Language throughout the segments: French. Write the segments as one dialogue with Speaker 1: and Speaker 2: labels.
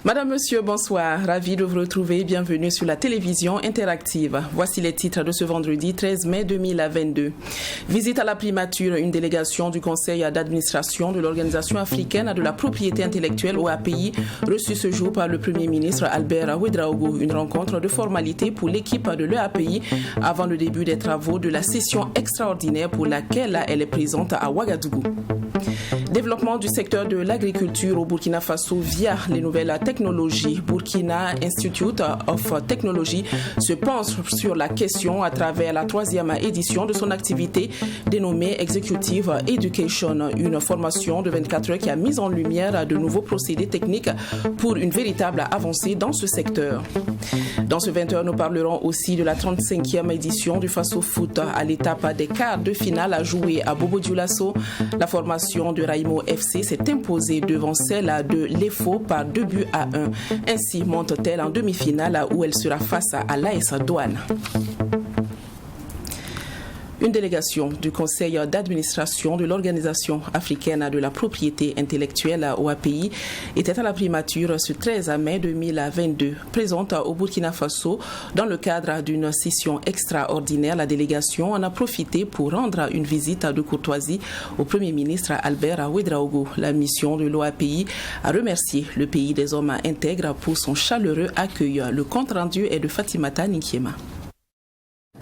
Speaker 1: Madame, Monsieur, bonsoir. Ravi de vous retrouver. Bienvenue sur la télévision interactive. Voici les titres de ce vendredi 13 mai 2022. Visite à la primature, une délégation du conseil d'administration de l'Organisation africaine de la propriété intellectuelle OAPI, reçue ce jour par le Premier ministre Albert Ouedraogo. Une rencontre de formalité pour l'équipe de l'OAPI avant le début des travaux de la session extraordinaire pour laquelle elle est présente à Ouagadougou. Développement du secteur de l'agriculture au Burkina Faso via les nouvelles technologies. Burkina Institute of Technology se penche sur la question à travers la 3e édition de son activité dénommée Executive Education, une formation de 24 heures qui a mis en lumière de nouveaux procédés techniques pour une véritable avancée dans ce secteur. Dans ce 20 heures, nous parlerons aussi de la 35e édition du Faso Foot à l'étape des quarts de finale à jouer à Bobo Dioulasso. La formation de Raimo FC s'est imposée devant celle de l'EFO par 2-1. Ainsi monte-t-elle en demi-finale où elle sera face à l'AS Douane. Une délégation du conseil d'administration de l'Organisation africaine de la propriété intellectuelle OAPI était à la primature ce 13 mai 2022. Présente au Burkina Faso dans le cadre d'une session extraordinaire, la délégation en a profité pour rendre une visite de courtoisie au Premier ministre Albert Ouedraogo. La mission de l'OAPI a remercié le pays des hommes intègres pour son chaleureux accueil. Le compte rendu est de Fatimata Ninkiema.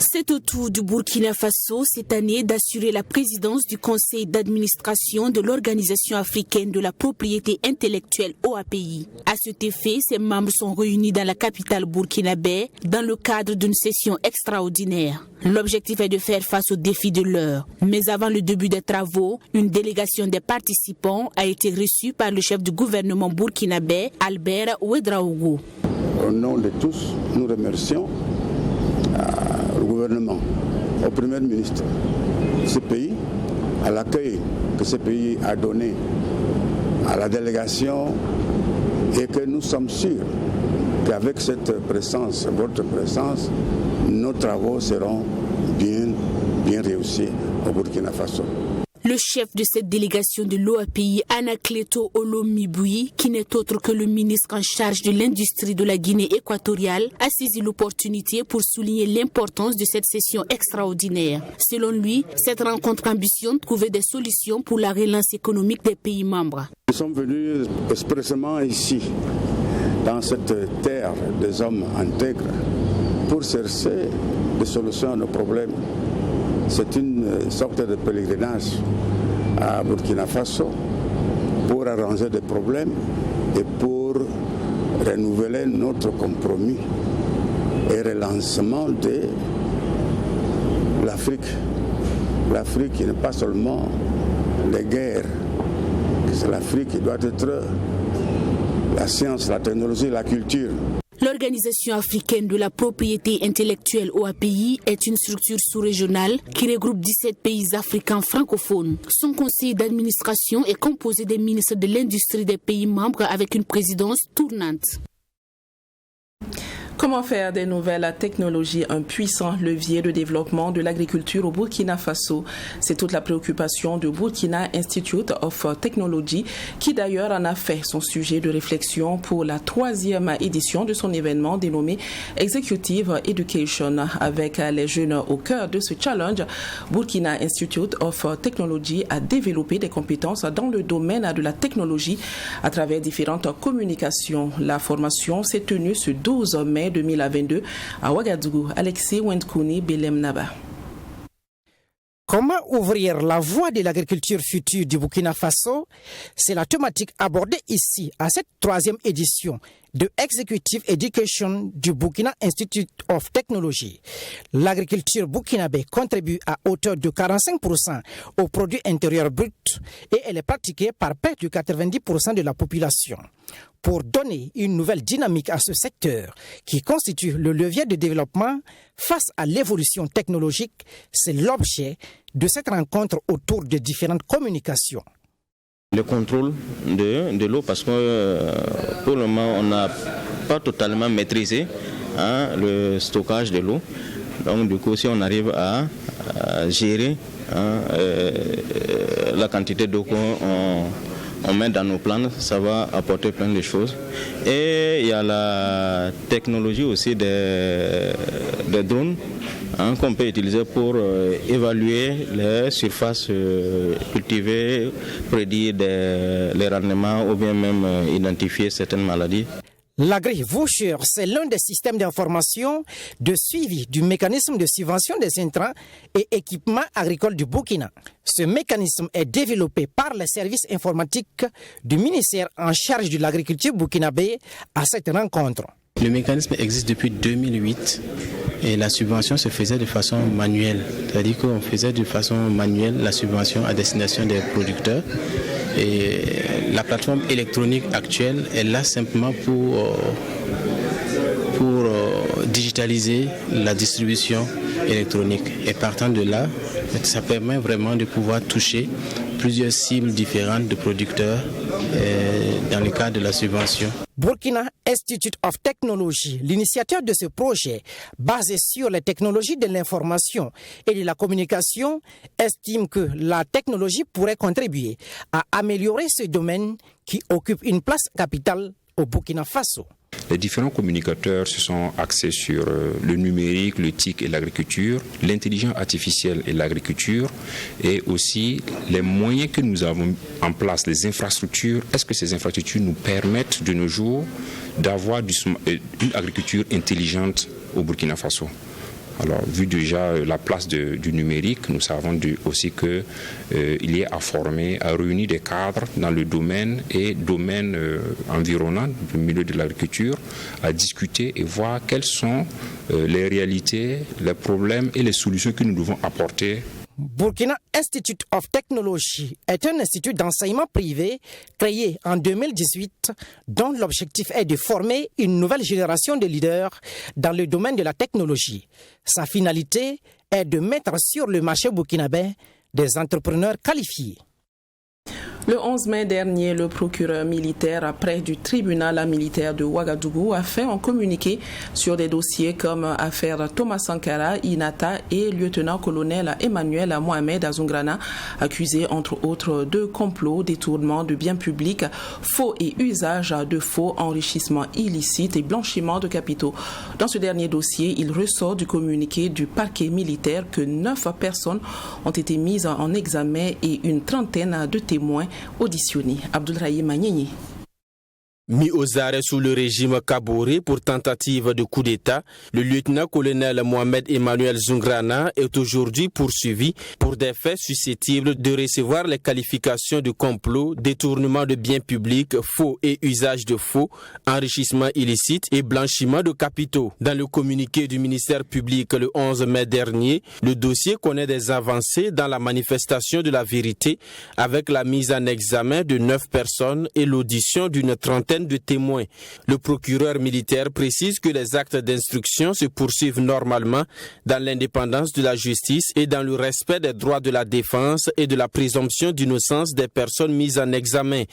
Speaker 2: C'est au tour du Burkina Faso cette année d'assurer la présidence du conseil d'administration de l'Organisation africaine de la propriété intellectuelle OAPI. À cet effet, ses membres sont réunis dans la capitale burkinabé dans le cadre d'une session extraordinaire. L'objectif est de faire face aux défis de l'heure. Mais avant le début des travaux, une délégation des participants a été reçue par le chef du gouvernement burkinabé, Albert Ouedraogo.
Speaker 3: Au nom de tous, nous remercions au gouvernement, au Premier ministre de ce pays, à l'accueil que ce pays a donné à la délégation et que nous sommes sûrs qu'avec cette présence, votre présence, nos travaux seront bien réussis au Burkina Faso.
Speaker 2: Le chef de cette délégation de l'OAPI, Anacleto Olomiboui, qui n'est autre que le ministre en charge de l'industrie de la Guinée équatoriale, a saisi l'opportunité pour souligner l'importance de cette session extraordinaire. Selon lui, cette rencontre ambitionne trouver des solutions pour la relance économique des pays membres.
Speaker 3: Nous sommes venus expressément ici, dans cette terre des hommes intègres, pour chercher des solutions à nos problèmes. C'est une sorte de pèlerinage à Burkina Faso pour arranger des problèmes et pour renouveler notre compromis et relancement de l'Afrique. L'Afrique qui n'est pas seulement les guerres, c'est l'Afrique qui doit être la science, la technologie, la culture.
Speaker 2: L'Organisation africaine de la propriété intellectuelle OAPI est une structure sous-régionale qui regroupe 17 pays africains francophones. Son conseil d'administration est composé des ministres de l'industrie des pays membres avec une présidence tournante.
Speaker 1: Comment faire des nouvelles technologies un puissant levier de développement de l'agriculture au Burkina Faso? C'est toute la préoccupation de Burkina Institute of Technology, qui d'ailleurs en a fait son sujet de réflexion pour la 3e édition de son événement dénommé Executive Education. Avec les jeunes au cœur de ce challenge, Burkina Institute of Technology a développé des compétences dans le domaine de la technologie à travers différentes communications. La formation s'est tenue ce 12 mai 2022 à Ouagadougou. Alexis Wendkouni Belem Naba.
Speaker 4: Comment ouvrir la voie de l'agriculture future du Burkina Faso? C'est la thématique abordée ici à cette 3e édition de Executive Education du Burkina Institute of Technology. L'agriculture burkinabé contribue à hauteur de 45% au produit intérieur brut et elle est pratiquée par près de 90% de la population. Pour donner une nouvelle dynamique à ce secteur qui constitue le levier de développement face à l'évolution technologique, c'est l'objet de cette rencontre autour de différentes communications.
Speaker 5: Le contrôle de l'eau, parce que pour le moment on n'a pas totalement maîtrisé le stockage de l'eau. Donc du coup, si on arrive à gérer la quantité d'eau qu'on met dans nos plants, ça va apporter plein de choses. Et il y a la technologie aussi des drones qu'on peut utiliser pour évaluer les surfaces cultivées, prédire les rendements ou bien même identifier certaines maladies.
Speaker 4: L'agri-voucher, c'est l'un des systèmes d'information de suivi du mécanisme de subvention des intrants et équipements agricoles du Burkina. Ce mécanisme est développé par les services informatiques du ministère en charge de l'agriculture burkinabé à cette rencontre.
Speaker 6: Le mécanisme existe depuis 2008 et la subvention se faisait de façon manuelle. C'est-à-dire qu'on faisait de façon manuelle la subvention à destination des producteurs. Et la plateforme électronique actuelle est là simplement pour digitaliser la distribution électronique. Et partant de là, ça permet vraiment de pouvoir toucher plusieurs cibles différentes de producteurs dans le cadre de la subvention.
Speaker 4: Burkina Institute of Technology, l'initiateur de ce projet, basé sur les technologies de l'information et de la communication, estime que la technologie pourrait contribuer à améliorer ce domaine qui occupe une place capitale au Burkina Faso.
Speaker 7: Les différents communicateurs se sont axés sur le numérique, le TIC et l'agriculture, l'intelligence artificielle et l'agriculture, et aussi les moyens que nous avons en place, les infrastructures. Est-ce que ces infrastructures nous permettent de nos jours d'avoir une agriculture intelligente au Burkina Faso? Alors, vu déjà la place du numérique, nous savons aussi qu'il y a à former, à réunir des cadres dans le domaine et domaine environnant, du milieu de l'agriculture, à discuter et voir quelles sont les réalités, les problèmes et les solutions que nous devons apporter.
Speaker 4: Burkina Institute of Technology est un institut d'enseignement privé créé en 2018 dont l'objectif est de former une nouvelle génération de leaders dans le domaine de la technologie. Sa finalité est de mettre sur le marché burkinabé des entrepreneurs qualifiés.
Speaker 1: Le 11 mai dernier, le procureur militaire près du tribunal militaire de Ouagadougou a fait un communiqué sur des dossiers comme affaire Thomas Sankara, Inata et lieutenant-colonel Emmanuel Mohamed Azungrana, accusés entre autres de complot, détournement de biens publics, faux et usage de faux, enrichissement illicite et blanchiment de capitaux. Dans ce dernier dossier, il ressort du communiqué du parquet militaire que 9 personnes ont été mises en examen et une trentaine de témoins auditionné. Abdoulrahim Magnini.
Speaker 8: Mis aux arrêts sous le régime Kaboré pour tentative de coup d'État, le lieutenant-colonel Mohamed Emmanuel Zungrana est aujourd'hui poursuivi pour des faits susceptibles de recevoir les qualifications de complot, détournement de biens publics, faux et usage de faux, enrichissement illicite et blanchiment de capitaux. Dans le communiqué du ministère public le 11 mai dernier, le dossier connaît des avancées dans la manifestation de la vérité avec la mise en examen de 9 personnes et l'audition d'une trentaine de témoins. Le procureur militaire précise que les actes d'instruction se poursuivent normalement dans l'indépendance de la justice et dans le respect des droits de la défense et de la présomption d'innocence des personnes mises en examen.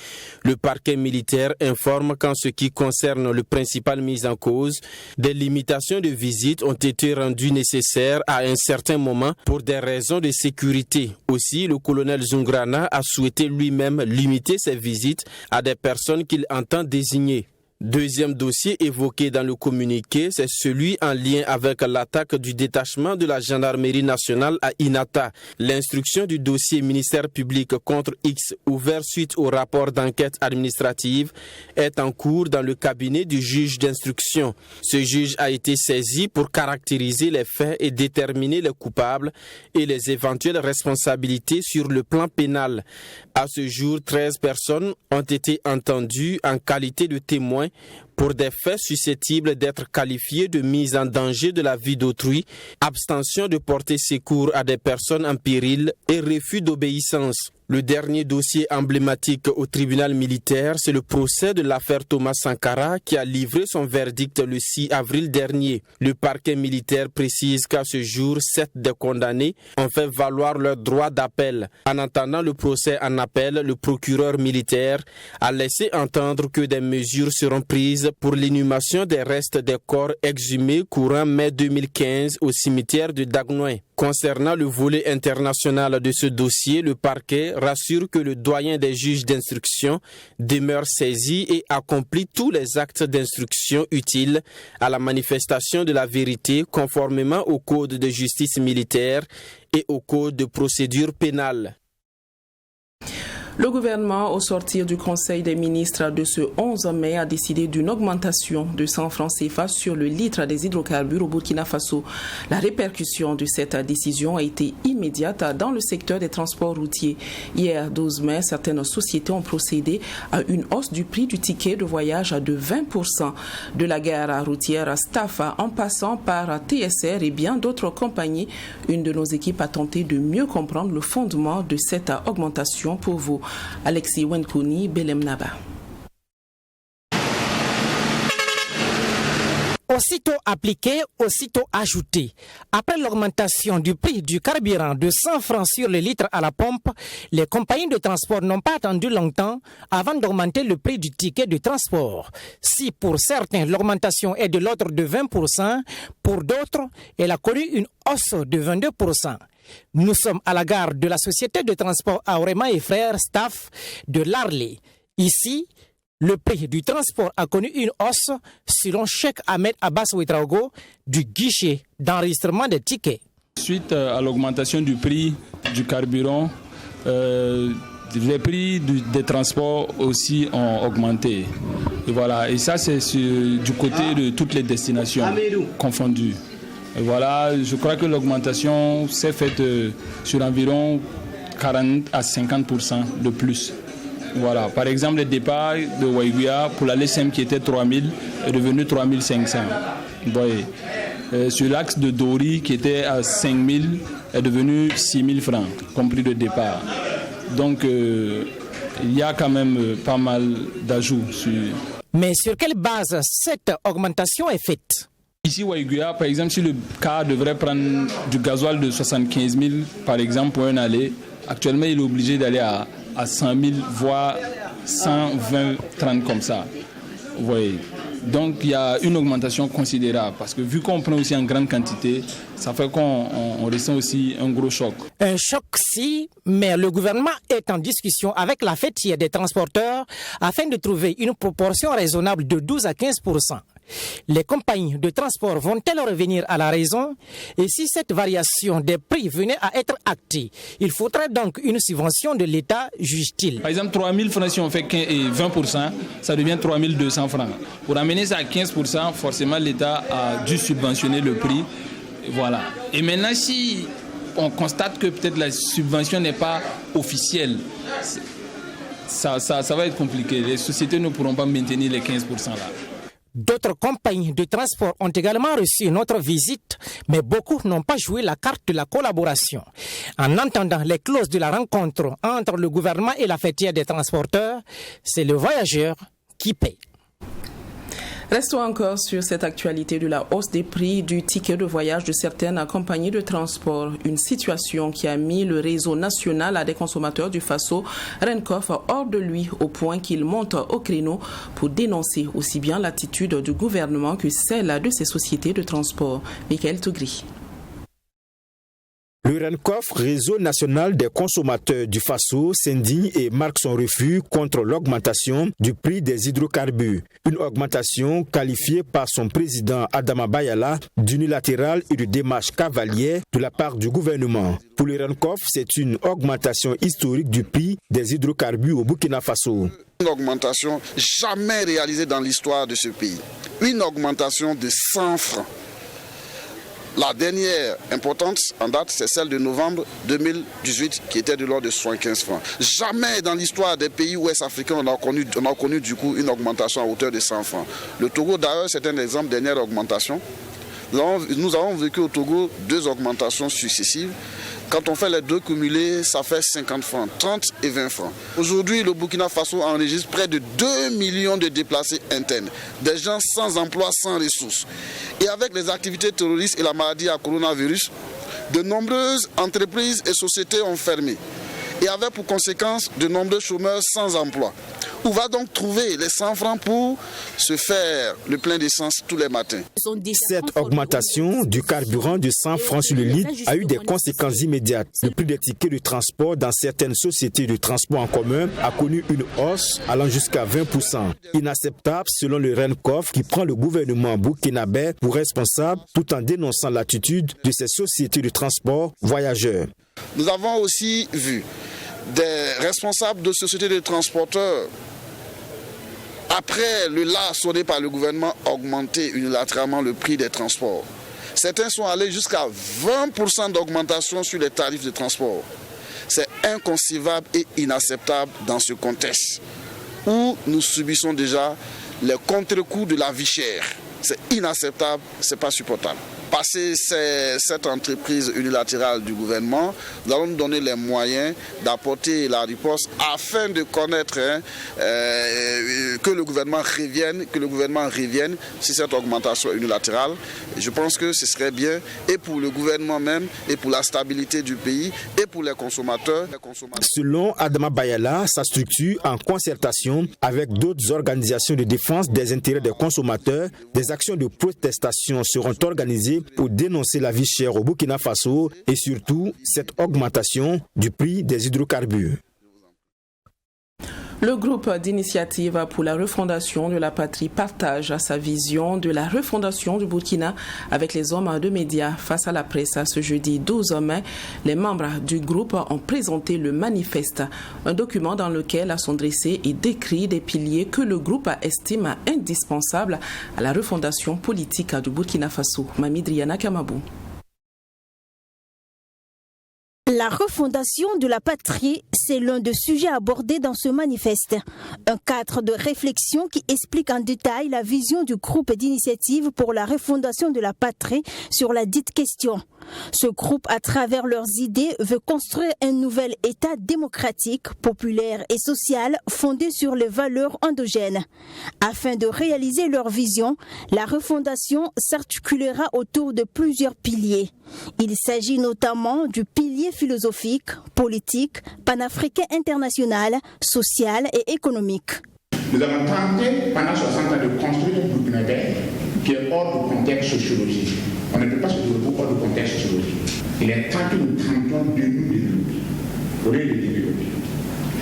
Speaker 8: Le parquet militaire informe qu'en ce qui concerne le principal mis en cause, des limitations de visite ont été rendues nécessaires à un certain moment pour des raisons de sécurité. Aussi, le colonel Zungrana a souhaité lui-même limiter ses visites à des personnes qu'il entend désigné. Deuxième dossier évoqué dans le communiqué, c'est celui en lien avec l'attaque du détachement de la gendarmerie nationale à Inata. L'instruction du dossier ministère public contre X ouvert suite au rapport d'enquête administrative est en cours dans le cabinet du juge d'instruction. Ce juge a été saisi pour caractériser les faits et déterminer les coupables et les éventuelles responsabilités sur le plan pénal. À ce jour, 13 personnes ont été entendues en qualité de témoins témoins pour des faits susceptibles d'être qualifiés de mise en danger de la vie d'autrui, abstention de porter secours à des personnes en péril et refus d'obéissance. Le dernier dossier emblématique au tribunal militaire, c'est le procès de l'affaire Thomas Sankara qui a livré son verdict le 6 avril dernier. Le parquet militaire précise qu'à ce jour, 7 des condamnés ont fait valoir leur droit d'appel. En entendant le procès en appel, le procureur militaire a laissé entendre que des mesures seront prises pour l'inhumation des restes des corps exhumés courant mai 2015 au cimetière de Dagnoin. Concernant le volet international de ce dossier, le parquet rassure que le doyen des juges d'instruction demeure saisi et accomplit tous les actes d'instruction utiles à la manifestation de la vérité conformément au code de justice militaire et au code de procédure pénale.
Speaker 1: Le gouvernement, au sortir du Conseil des ministres de ce 11 mai, a décidé d'une augmentation de 100 francs CFA sur le litre des hydrocarbures au Burkina Faso. La répercussion de cette décision a été immédiate dans le secteur des transports routiers. Hier, 12 mai, certaines sociétés ont procédé à une hausse du prix du ticket de voyage de 20%. De la gare routière Stafa en passant par TSR et bien d'autres compagnies, une de nos équipes a tenté de mieux comprendre le fondement de cette augmentation pour vous. Alexis Wenkouni, Belem Naba.
Speaker 4: Aussitôt appliqué, aussitôt ajouté. Après l'augmentation du prix du carburant de 100 francs sur le litre à la pompe, les compagnies de transport n'ont pas attendu longtemps avant d'augmenter le prix du ticket de transport. Si pour certains l'augmentation est de l'ordre de 20%, pour d'autres, elle a connu une hausse de 22%. Nous sommes à la gare de la société de transport Aurema et Frères Staff de Larlé. Ici, le prix du transport a connu une hausse selon Cheikh Ahmed Abbas Ouedraogo du guichet d'enregistrement des tickets.
Speaker 9: Suite à l'augmentation du prix du carburant, les prix des transports aussi ont augmenté. Et voilà, et ça c'est du côté de toutes les destinations confondues. Et voilà, je crois que l'augmentation s'est faite sur environ 40 à 50% de plus. Voilà, par exemple, le départ de Waiguia pour l'aller simple qui était 3000 est devenu 3500. Sur l'axe de Dori qui était à 5000 est devenu 6000 francs, compris le départ. Donc, il y a quand même pas mal d'ajouts.
Speaker 4: Mais sur quelle base cette augmentation est faite ?
Speaker 9: Ici, Waiguia, par exemple, si le car devrait prendre du gasoil de 75 000, par exemple, pour un aller, actuellement, il est obligé d'aller à 100 000, voire 120, 30 comme ça. Vous voyez. Donc, il y a une augmentation considérable parce que vu qu'on prend aussi en grande quantité, ça fait qu'on ressent aussi un gros choc.
Speaker 4: Un choc, si, mais le gouvernement est en discussion avec la fêtière des transporteurs afin de trouver une proportion raisonnable de 12 à 15%. Les compagnies de transport vont-elles revenir à la raison? Et si cette variation des prix venait à être actée, il faudrait donc une subvention de l'État, juge-t-il.
Speaker 9: Par exemple, 3 000 francs, si on fait 20%, ça devient 3 200 francs. Pour amener ça à 15%, forcément l'État a dû subventionner le prix. Voilà. Et maintenant, si on constate que peut-être la subvention n'est pas officielle, ça va être compliqué. Les sociétés ne pourront pas maintenir les 15% là.
Speaker 4: D'autres compagnies de transport ont également reçu notre visite, mais beaucoup n'ont pas joué la carte de la collaboration. En entendant les clauses de la rencontre entre le gouvernement et la fêtière des transporteurs, c'est le voyageur qui paie.
Speaker 1: Restons encore sur cette actualité de la hausse des prix du ticket de voyage de certaines compagnies de transport. Une situation qui a mis le réseau national des consommateurs du Faso, Rencof, hors de lui au point qu'il monte au créneau pour dénoncer aussi bien l'attitude du gouvernement que celle de ces sociétés de transport. Michael Tougri.
Speaker 10: Le RENCOF, Réseau national des consommateurs du Faso, s'indigne et marque son refus contre l'augmentation du prix des hydrocarbures. Une augmentation qualifiée par son président Adama Bayala d'unilatérale et de démarche cavalière de la part du gouvernement. Pour le RENCOF, c'est une augmentation historique du prix des hydrocarbures au Burkina Faso.
Speaker 11: Une augmentation jamais réalisée dans l'histoire de ce pays. Une augmentation de 100 francs. La dernière importante en date, c'est celle de novembre 2018 qui était de l'ordre de 75 francs. Jamais dans l'histoire des pays ouest africains on a connu du coup une augmentation à hauteur de 100 francs. Le Togo d'ailleurs c'est un exemple, dernière augmentation. Nous avons vécu au Togo 2 augmentations successives. Quand on fait les 2 cumulés, ça fait 50 francs, 30 et 20 francs. Aujourd'hui, le Burkina Faso enregistre près de 2 millions de déplacés internes, des gens sans emploi, sans ressources. Et avec les activités terroristes et la maladie à coronavirus, de nombreuses entreprises et sociétés ont fermé. Et avec pour conséquence de nombreux chômeurs sans emploi. Où va donc trouver les 100 francs pour se faire le plein d'essence tous les matins?
Speaker 10: Cette augmentation du carburant de 100 francs sur le litre a eu des conséquences immédiates. Le prix des tickets de transport dans certaines sociétés de transport en commun a connu une hausse allant jusqu'à 20%. Inacceptable selon le RENCOF qui prend le gouvernement burkinabé pour responsable tout en dénonçant l'attitude de ces sociétés de transport voyageurs.
Speaker 11: Nous avons aussi vu des responsables de sociétés de transporteurs, après le la sonné par le gouvernement, augmenter unilatéralement le prix des transports. Certains sont allés jusqu'à 20% d'augmentation sur les tarifs de transport. C'est inconcevable et inacceptable dans ce contexte où nous subissons déjà les contre-coups de la vie chère. C'est inacceptable, c'est pas supportable. Passer cette entreprise unilatérale du gouvernement, nous allons nous donner les moyens d'apporter la riposte afin de connaître que le gouvernement revienne sur cette augmentation unilatérale. Et je pense que ce serait bien et pour le gouvernement même, et pour la stabilité du pays, et pour les consommateurs.
Speaker 10: Selon Adama Bayala, sa structure, en concertation avec d'autres organisations de défense des intérêts des consommateurs, des actions de protestation seront organisées pour dénoncer la vie chère au Burkina Faso et surtout cette augmentation du prix des hydrocarbures.
Speaker 1: Le groupe d'initiative pour la refondation de la patrie partage sa vision de la refondation du Burkina avec les hommes de médias face à la presse. Ce jeudi 12 mai, les membres du groupe ont présenté le manifeste, un document dans lequel sont dressés et décrits des piliers que le groupe estime indispensables à la refondation politique du Burkina Faso. Mamidriana Kamabou.
Speaker 12: La refondation de la patrie, c'est l'un des sujets abordés dans ce manifeste. Un cadre de réflexion qui explique en détail la vision du groupe d'initiative pour la refondation de la patrie sur la dite question. Ce groupe, à travers leurs idées, veut construire un nouvel État démocratique, populaire et social fondé sur les valeurs endogènes. Afin de réaliser leur vision, la refondation s'articulera autour de plusieurs piliers. Il s'agit notamment du pilier philosophique, politique, panafricain international, social et économique.
Speaker 13: Nous avons tenté pendant 60 ans de construire un Burkinabé qui est hors du contexte sociologique. On ne peut pas se développer hors du contexte sociologique. Il est temps que nous tentons de nous développer, au lieu de développer.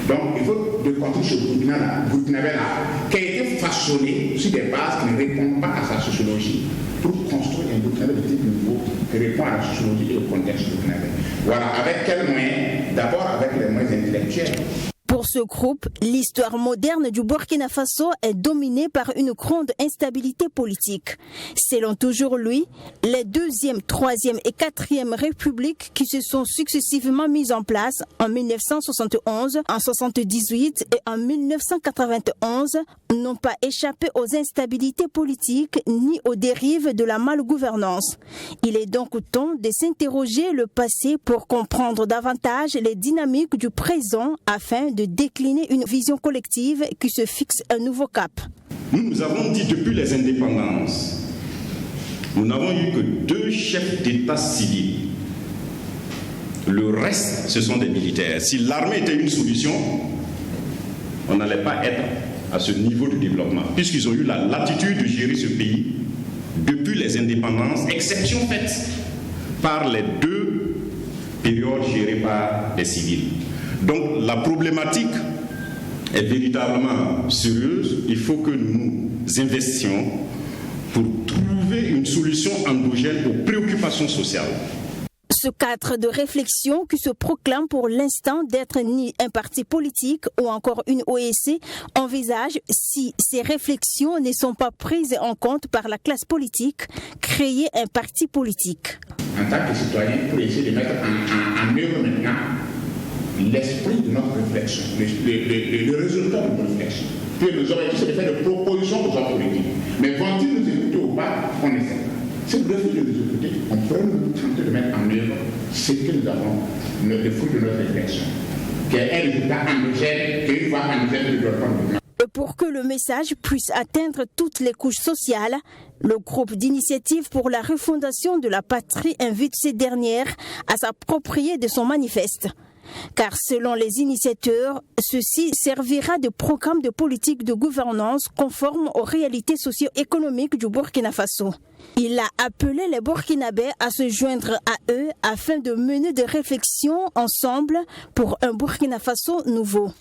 Speaker 13: Donc il faut de construire ce Burkinabé-là, qui a été façonné sur des bases qui ne répondent pas à sa sociologie, pour construire un Burkinabé de type nouveau qui répond à la sociologie et au contexte burkinabé. Voilà, avec quels moyens? D'abord avec les moyens intellectuels.
Speaker 12: Pour ce groupe, l'histoire moderne du Burkina Faso est dominée par une grande instabilité politique. Selon toujours lui, les 2e, 3e et 4e républiques qui se sont successivement mises en place en 1971, en 1978 et en 1991 n'ont pas échappé aux instabilités politiques ni aux dérives de la malgouvernance. Il est donc temps de s'interroger le passé pour comprendre davantage les dynamiques du présent afin de décliner une vision collective qui se fixe un nouveau cap.
Speaker 14: Nous avons dit depuis les indépendances, nous n'avons eu que 2 chefs d'État civils. Le reste, ce sont des militaires. Si l'armée était une solution, on n'allait pas être à ce niveau de développement, puisqu'ils ont eu la latitude de gérer ce pays depuis les indépendances, exception faite par les 2 périodes gérées par les civils. Donc la problématique est véritablement sérieuse. Il faut que nous investissions pour trouver une solution endogène aux préoccupations sociales.
Speaker 12: Ce cadre de réflexion qui se proclame pour l'instant d'être ni un parti politique ou encore une OSC envisage, si ces réflexions ne sont pas prises en compte par la classe politique, créer un parti politique.
Speaker 13: En tant que citoyen, pour essayer de mettre en œuvre maintenant l'esprit de notre réflexion, le résultat de notre réflexion. Puis nos objectifs, c'est de faire des propositions aux hommes politiques. Mais vont-ils nous écouter ou pas? On essaie. Si nous refusons de nous écouter, on pourrait nous tenter de mettre en œuvre ce que nous avons, le fruit de notre réflexion, qui est un résultat endogène, qu'une fois endogène, nous devons.
Speaker 12: Pour que le message puisse atteindre toutes les couches sociales, le groupe d'initiative pour la refondation de la patrie invite ces dernières à s'approprier de son manifeste. Car selon les initiateurs, ceci servira de programme de politique de gouvernance conforme aux réalités socio-économiques du Burkina Faso. Il a appelé les Burkinabés à se joindre à eux afin de mener des réflexions ensemble pour un Burkina Faso nouveau.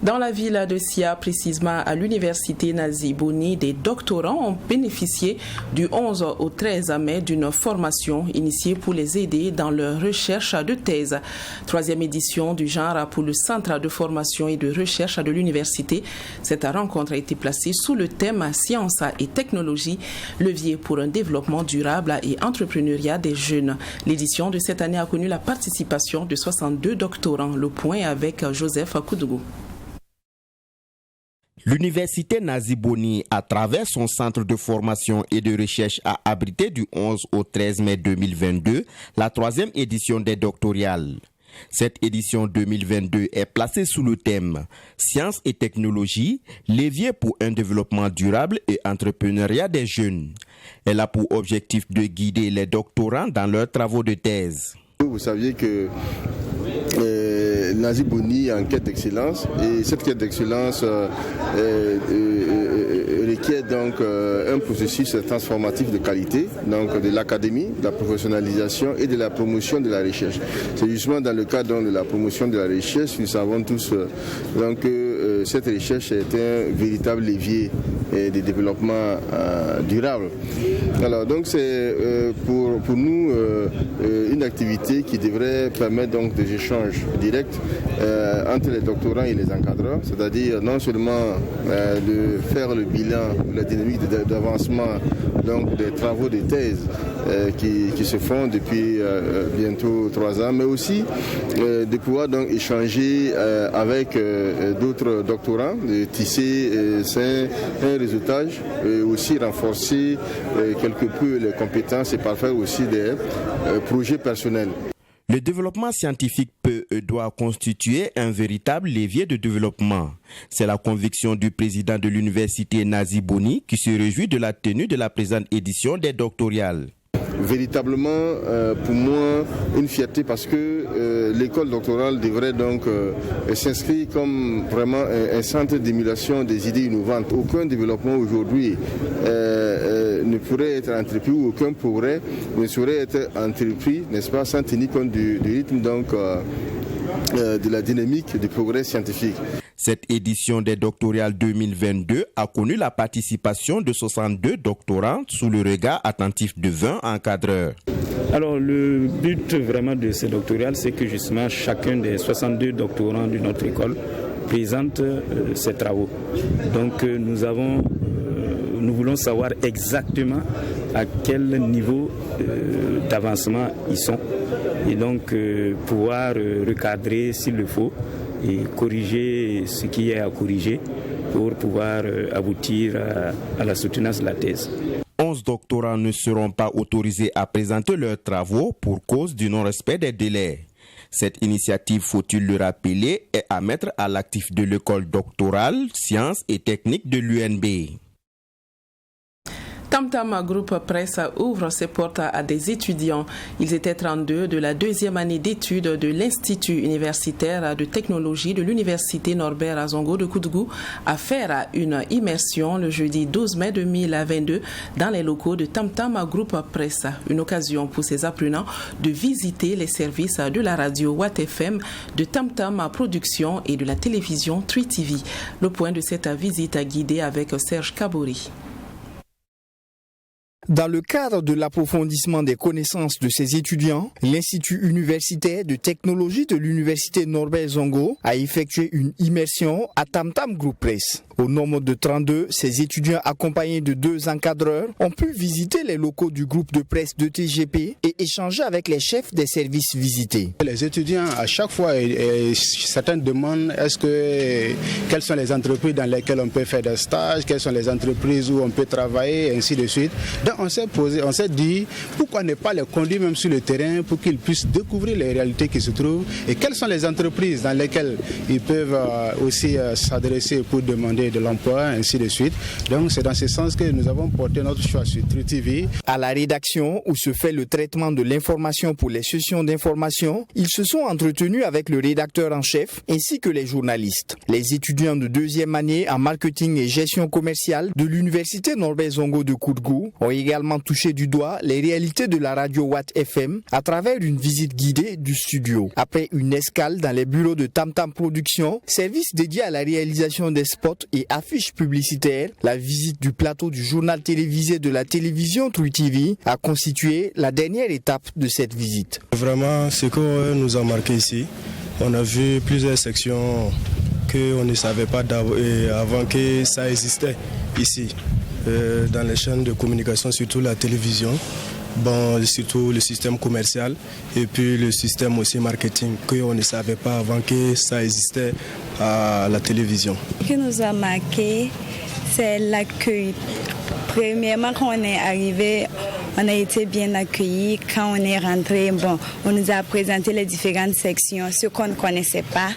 Speaker 1: Dans la ville de Sia, précisément à l'université Nazi Bouni, des doctorants ont bénéficié du 11 au 13 mai d'une formation initiée pour les aider dans leur recherche de thèse. 3e édition du genre pour le centre de formation et de recherche de l'université. Cette rencontre a été placée sous le thème Sciences et technologie, levier pour un développement durable et entrepreneuriat des jeunes. L'édition de cette année a connu la participation de 62 doctorants. Le point avec Joseph Koudougou.
Speaker 15: L'université Nazi Bouni, à travers son centre de formation et de recherche, a abrité du 11 au 13 mai 2022 la 3e édition des doctorales. Cette édition 2022 est placée sous le thème « Sciences et technologie, levier pour un développement durable et entrepreneuriat des jeunes ». Elle a pour objectif de guider les doctorants dans leurs travaux de thèse.
Speaker 16: Vous saviez que Nazi Bouni est en quête d'excellence et cette quête d'excellence requiert donc un processus transformatif de qualité, donc de l'académie, de la professionnalisation et de la promotion de la recherche. C'est justement dans le cadre de la promotion de la recherche, nous savons tous que cette recherche est un véritable levier de développement durable. Alors donc c'est pour nous une activité qui devrait permettre donc des échanges directs entre les doctorants et les encadreurs, c'est-à-dire non seulement de faire le bilan de la dynamique d'avancement donc des travaux de thèse qui se font depuis bientôt 3 ans, mais aussi de pouvoir donc échanger avec d'autres doctorants, de tisser un réseautage, aussi renforcer quelque peu les compétences et parfois aussi des projets personnels.
Speaker 15: Le développement scientifique peut et doit constituer un véritable levier de développement. C'est la conviction du président de l'université Nazi Bouni qui se réjouit de la tenue de la présente édition des doctorales.
Speaker 16: Véritablement, pour moi, une fierté parce que l'école doctorale devrait donc s'inscrire comme vraiment un centre d'émulation des idées innovantes. Aucun développement aujourd'hui ne pourrait être entrepris ou aucun progrès ne saurait être entrepris, n'est-ce pas, sans tenir compte du rythme donc de la dynamique du progrès scientifique.
Speaker 15: Cette édition des doctorales 2022 a connu la participation de 62 doctorants sous le regard attentif de 20 encadreurs.
Speaker 17: Alors le but vraiment de ces doctorales, c'est que justement chacun des 62 doctorants de notre école présente ses travaux. Donc nous voulons savoir exactement à quel niveau d'avancement ils sont et donc pouvoir recadrer s'il le faut et corriger ce qui est à corriger pour pouvoir aboutir à la soutenance de la thèse.
Speaker 15: 11 doctorants ne seront pas autorisés à présenter leurs travaux pour cause du non-respect des délais. Cette initiative, faut-il le rappeler, est à mettre à l'actif de l'école doctorale Sciences et techniques de l'UNB.
Speaker 1: Tam-Tam Group Presse ouvre ses portes à des étudiants. Ils étaient 32 de la 2e année d'études de l'Institut universitaire de technologie de l'Université Norbert Azongo de Koudougou à faire une immersion le jeudi 12 mai 2022 dans les locaux de Tam-Tam Group Presse. Une occasion pour ces apprenants de visiter les services de la radio Watt FM, de Tam-Tam Production et de la télévision 3TV. Le point de cette visite guidée avec Serge Kabori.
Speaker 18: Dans le cadre de l'approfondissement des connaissances de ces étudiants, l'Institut universitaire de technologie de l'Université Norbert Zongo a effectué une immersion à Tam Tam Group Press. Au nombre de 32, ces étudiants accompagnés de 2 encadreurs ont pu visiter les locaux du groupe de presse de TGP et échanger avec les chefs des services visités.
Speaker 19: Les étudiants, à chaque fois, certains demandent quelles sont les entreprises dans lesquelles on peut faire des stages, quelles sont les entreprises où on peut travailler, et ainsi de suite. Donc on s'est dit, pourquoi ne pas les conduire même sur le terrain pour qu'ils puissent découvrir les réalités qui se trouvent et quelles sont les entreprises dans lesquelles ils peuvent aussi s'adresser pour demander de l'emploi, ainsi de suite. Donc c'est dans ce sens que nous avons porté notre choix sur True TV.
Speaker 18: À la rédaction où se fait le traitement de l'information pour les sessions d'information, ils se sont entretenus avec le rédacteur en chef ainsi que les journalistes. Les étudiants de 2e année en marketing et gestion commerciale de l'Université Norbert Zongo de Koudgou ont également touché du doigt les réalités de la radio Watt FM à travers une visite guidée du studio. Après une escale dans les bureaux de Tam Tam Production, service dédié à la réalisation des spots et affiches publicitaires, la visite du plateau du journal télévisé de la télévision True TV a constitué la dernière étape de cette visite.
Speaker 20: Vraiment, ce que nous a marqué ici, on a vu plusieurs sections qu'on ne savait pas avant que ça existait ici, dans les chaînes de communication, surtout la télévision. Surtout le système commercial et puis le système aussi marketing qu'on ne savait pas avant que ça existait à la télévision.
Speaker 21: Ce qui nous a marqué, c'est l'accueil. Premièrement, quand on est arrivé, on a été bien accueillis. Quand on est rentré, on nous a présenté les différentes sections, ce qu'on ne connaissait pas.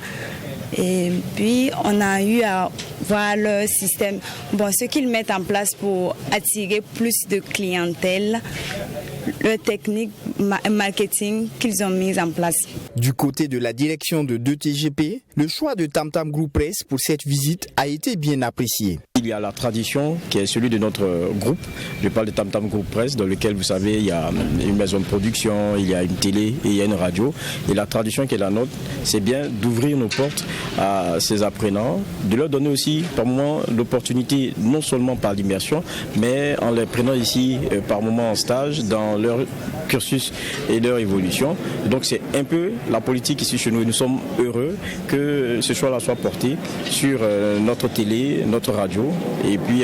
Speaker 21: Et puis, on a eu à voir leur système, ce qu'ils mettent en place pour attirer plus de clientèle, leur technique marketing qu'ils ont mise en place.
Speaker 18: Du côté de la direction de 2TGP, le choix de Tam Tam Group Press pour cette visite a été bien apprécié.
Speaker 22: Il y a la tradition qui est celui de notre groupe. Je parle de Tam Tam Group Press, dans lequel vous savez il y a une maison de production, il y a une télé et il y a une radio. Et la tradition qui est la nôtre, c'est bien d'ouvrir nos portes à ces apprenants, de leur donner aussi par moment l'opportunité, non seulement par l'immersion, mais en les prenant ici par moment en stage dans leur cursus et leur évolution. Donc c'est un peu la politique ici chez nous et nous sommes heureux que ce choix-là soit porté sur notre télé, notre radio et puis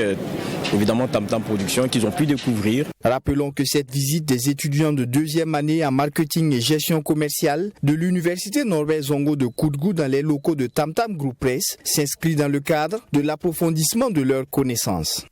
Speaker 22: évidemment Tam Tam Production qu'ils ont pu découvrir.
Speaker 18: Rappelons que cette visite des étudiants de 2e année en marketing et gestion commerciale de l'Université Norbert Zongo de Koudgou dans les locaux de Tam Tam Group Press s'inscrit dans le cadre de l'approfondissement de leurs connaissances.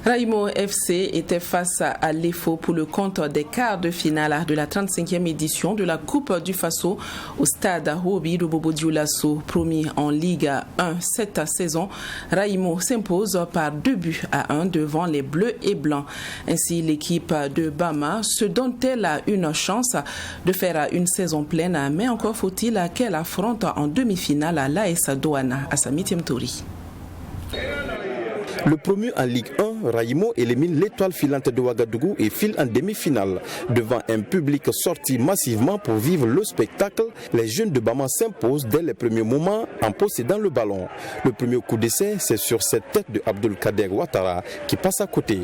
Speaker 1: Raimo FC était face à l'EFO pour le compte des quarts de finale de la 35e édition de la Coupe du Faso au stade Hobi de Bobo Dioulasso, promis en Ligue 1 cette saison. Raimo s'impose par 2-1 devant les Bleus et Blancs. Ainsi, l'équipe de Bama se donne-t-elle une chance de faire une saison pleine, mais encore faut-il qu'elle affronte en demi-finale l'AS Douane à Sami Tiemtori.
Speaker 23: Le promu en Ligue 1, Raimo élimine l'étoile filante de Ouagadougou et file en demi-finale. Devant un public sorti massivement pour vivre le spectacle, les jeunes de Bama s'imposent dès les premiers moments en possédant le ballon. Le premier coup d'essai, c'est sur cette tête de Abdulkader Ouattara qui passe à côté.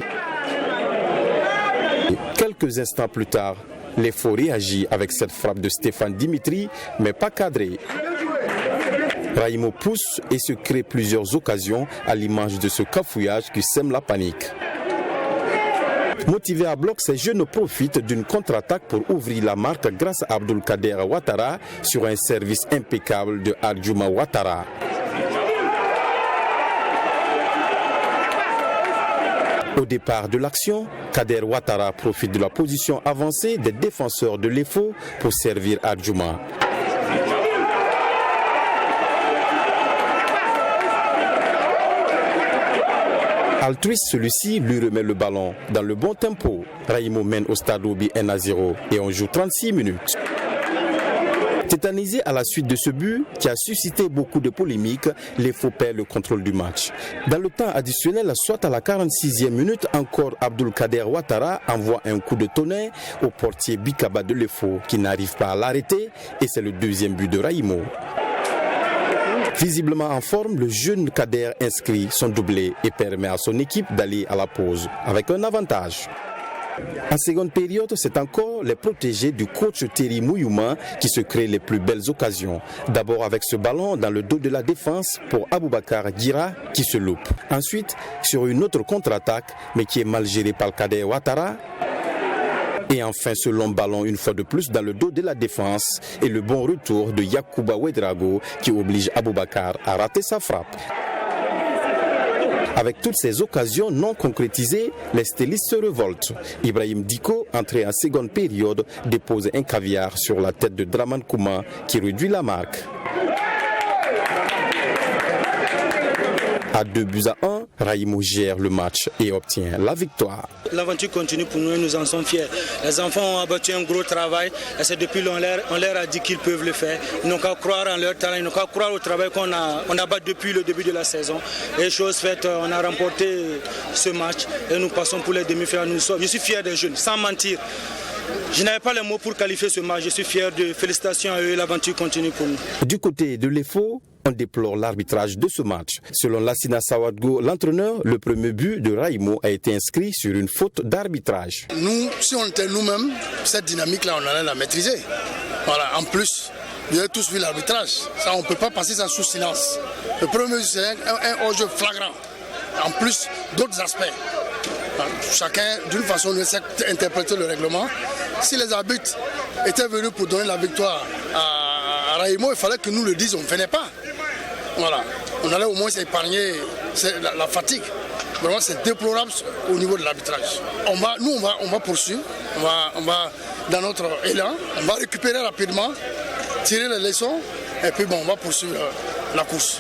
Speaker 23: Quelques instants plus tard, l'EFO réagit avec cette frappe de Stéphane Dimitri, mais pas cadrée. Raimo pousse et se crée plusieurs occasions à l'image de ce cafouillage qui sème la panique. Motivés à bloc, ces jeunes profitent d'une contre-attaque pour ouvrir la marque grâce à Abdulkader Ouattara sur un service impeccable de Adjouma Ouattara. Au départ de l'action, Kader Ouattara profite de la position avancée des défenseurs de l'EFO pour servir Adjouma. Altruiste, celui-ci lui remet le ballon dans le bon tempo. Raimo mène au stade Obi 1-0 et on joue 36 minutes. Tétanisé à la suite de ce but qui a suscité beaucoup de polémiques, l'EFO perd le contrôle du match. Dans le temps additionnel, soit à la 46e minute, encore Abdulkader Ouattara envoie un coup de tonnerre au portier Bikaba de l'EFO qui n'arrive pas à l'arrêter et c'est le deuxième but de Raimo. Visiblement en forme, le jeune Kader inscrit son doublé et permet à son équipe d'aller à la pause avec un avantage. En seconde période, c'est encore les protégés du coach Thierry Mouyouma qui se créent les plus belles occasions. D'abord avec ce ballon dans le dos de la défense pour Aboubakar Gira qui se loupe. Ensuite, sur une autre contre-attaque, mais qui est mal gérée par Kader Ouattara. Et enfin ce long ballon une fois de plus dans le dos de la défense et le bon retour de Yacouba Ouedraogo qui oblige Aboubakar à rater sa frappe. Avec toutes ces occasions non concrétisées, les stylistes se révoltent. Ibrahim Diko, entré en seconde période, dépose un caviar sur la tête de Draman Kouma qui réduit la marque. À 2-1, Raïmo gère le match et obtient la victoire.
Speaker 2: L'aventure continue pour nous et nous en sommes fiers. Les enfants ont abattu un gros travail et c'est depuis on leur a dit qu'ils peuvent le faire. Ils n'ont qu'à croire en leur talent, ils n'ont qu'à croire au travail qu'on a battu depuis le début de la saison. Et chose faite, on a remporté ce match et nous passons pour les demi-finales. Je suis fier des jeunes, sans mentir. Je n'avais pas les mots pour qualifier ce match. Je suis fier de félicitations à eux. L'aventure continue pour nous.
Speaker 23: Du côté de l'EFO, on déplore l'arbitrage de ce match. Selon Lassina Sawadgo, l'entraîneur, le premier but de Raïmo a été inscrit sur une faute d'arbitrage.
Speaker 3: Nous, si on était nous-mêmes, cette dynamique-là, on allait la maîtriser. Voilà. En plus, vous avez tous vu l'arbitrage. Ça, on ne peut pas passer ça sous silence. Le premier, c'est un hors-jeu flagrant. En plus, d'autres aspects. Chacun, d'une façon, ne sait interpréter le règlement. Si les arbitres étaient venus pour donner la victoire à Raïmo, il fallait que nous le disions, on ne venait pas. Voilà. On allait au moins s'épargner la fatigue. Vraiment, c'est déplorable au niveau de l'arbitrage. On va poursuivre, on va dans notre élan, on va récupérer rapidement, tirer les leçons, et puis on va poursuivre la course.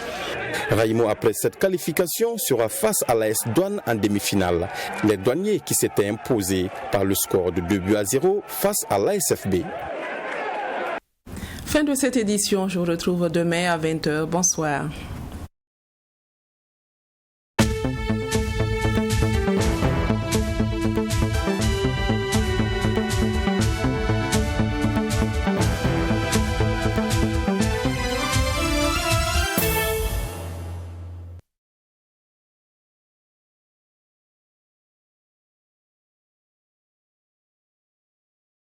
Speaker 23: Raïmo, après cette qualification, sera face à l'AS Douane en demi-finale. Les douaniers qui s'étaient imposés par le score de 2-0 face à l'ASFB.
Speaker 1: Fin de cette édition, je vous retrouve demain à 20h. Bonsoir.